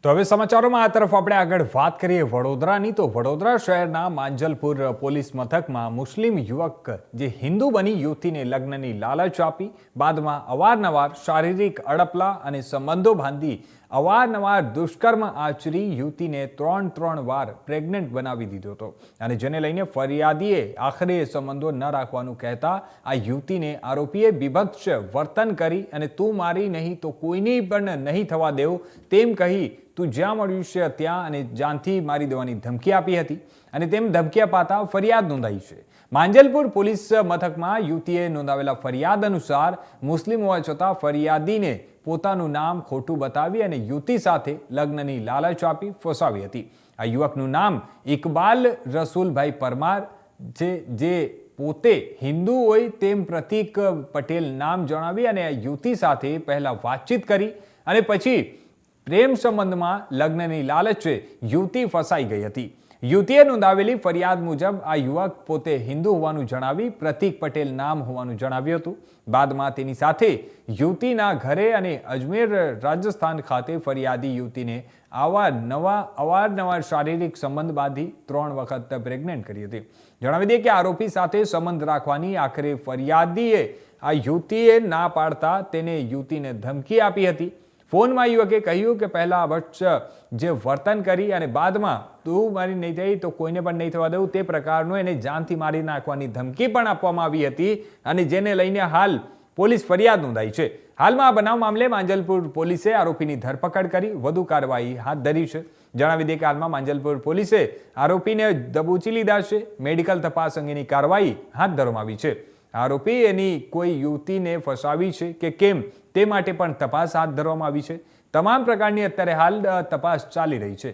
તો હવે સમાચારોમાં આ તરફ આપણે આગળ વાત કરીએ વડોદરાની. તો વડોદરા શહેરના માંજલપુર પોલીસ મથકમાં મુસ્લિમ યુવક જે હિન્દુ બની યુવતીને લગ્નની લાલચ આપી બાદમાં અવારનવાર શારીરિક અડપલા અને સંબંધો બાંધી અવારનવાર દુષ્કર્મ આચરી યુવતીને ત્રણ વાર પ્રેગ્નન્ટ બનાવી દીધો હતો અને જેને લઈને ફરિયાદીએ આખરે સંબંધો ન રાખવાનું કહેતા આ યુવતીને આરોપીએ બીભત્સ વર્તન કરી અને તું મારી નહીં તો કોઈની પણ નહીં થવા દેવું તેમ કહી તું જ્યાં મળ્યું છે ત્યાં અને જાનથી મારી દેવાની ધમકી આપી હતી અને તેમ ધમકી અપાતા ફરિયાદ નોંધાઈ છે. માંજલપુર પોલીસ મથકમાં યુવતીએ નોંધાવેલા ફરિયાદ અનુસાર મુસ્લિમ હોવા છતાં ફરિયાદીને પોતાનું નામ ખોટું બતાવી અને યુવતી સાથે લગ્નની લાલચ આપી ફસાવી હતી. આ યુવકનું નામ ઇકબાલ રસુલભાઈ પરમાર છે, જે પોતે હિન્દુ હોય તેમ પ્રતીક પટેલ નામ જણાવી અને આ યુવતી સાથે પહેલા વાતચીત કરી અને પછી પ્રેમ સંબંધમાં લગ્નની લાલચે યુવતી ફસાઈ ગઈ હતી. યુવતીએ નોંધાવેલી ફરિયાદ મુજબ આ યુવક પોતે હિન્દુ હોવાનું જણાવી પ્રતીક પટેલ નામ હોવાનું જણાવ્યું હતું. બાદમાં તેની સાથે યુવતીના ઘરે અને અજમેર રાજસ્થાન ખાતે ફરિયાદી યુવતીને અવારનવાર શારીરિક સંબંધ બાંધી 3 વખત પ્રેગ્નન્ટ કરી હતી. જણાવી દઈએ કે આરોપી સાથે સંબંધ રાખવાની આખરે ફરિયાદીએ આ યુવતીએ ના પાડતા તેને યુવતીને ધમકી આપી હતી. ફોનમાં યુવકે કહ્યું કે પહેલા વર્ષ જે વર્તન કરી અને બાદમાં તું મારી નહીં થઈ તો કોઈને પણ નહીં થવા દેવું તે પ્રકારનું એને જાનથી મારી નાખવાની ધમકી પણ આપવામાં આવી હતી અને જેને લઈને હાલ પોલીસ ફરિયાદ નોંધાઈ છે. હાલમાં આ બનાવ મામલે માંજલપુર પોલીસે આરોપીની ધરપકડ કરી વધુ કાર્યવાહી હાથ ધરી છે. જણાવી દઈએ કે હાલમાં માંજલપુર પોલીસે આરોપીને દબોચી લીધા છે. મેડિકલ તપાસ અંગેની કાર્યવાહી હાથ ધરવામાં આવી છે. આરોપી એની કોઈ યુવતીને ફસાવી છે કે કેમ તે માટે પણ તપાસ હાથ ધરવામાં આવી છે. તમામ પ્રકારની અત્યારે હાલ તપાસ ચાલી રહી છે.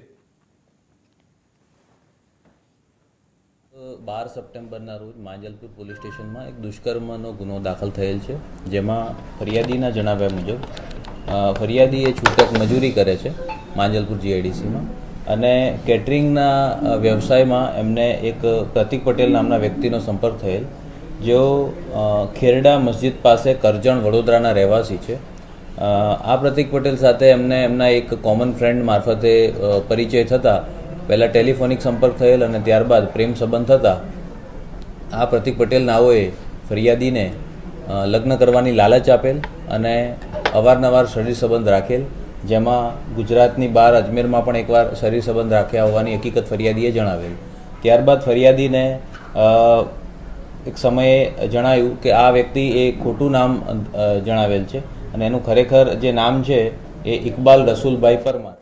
12 સપ્ટેમ્બરના રોજ માંજલપુર પોલીસ સ્ટેશનમાં એક દુષ્કર્મનો ગુનો દાખલ થયેલ છે, જેમાં ફરિયાદીના જણાવ્યા મુજબ ફરિયાદી એ છૂટક મજૂરી કરે છે માંજલપુર જીઆઈડીસીમાં અને કેટરિંગના વ્યવસાયમાં એમને એક પ્રતીક પટેલ નામના વ્યક્તિનો સંપર્ક થયેલ, જેઓ ખેરડા મસ્જિદ પાસે કરજણ વડોદરાના રહેવાસી છે. આ પ્રતીક પટેલ સાથે એમને એમના એક કોમન ફ્રેન્ડ મારફતે પરિચય થતાં પહેલાં ટેલિફોનિક સંપર્ક થયેલ અને ત્યારબાદ પ્રેમ સંબંધ થતાં આ પ્રતીક પટેલ નાઓએ ફરિયાદીને લગ્ન કરવાની લાલચ આપેલ અને અવારનવાર શરીર સંબંધ રાખેલ, જેમાં ગુજરાતની બહાર અજમેરમાં પણ એકવાર શરીર સંબંધ રાખ્યા હોવાની હકીકત ફરિયાદીએ જણાવેલ. ત્યારબાદ ફરિયાદીને એક સમયે જણાયું કે આ વ્યક્તિ એ ખોટું નામ જણાવેલ છે અને એનું ખરેખર જે નામ છે એ ઇકબાલ રસુલભાઈ પરમાર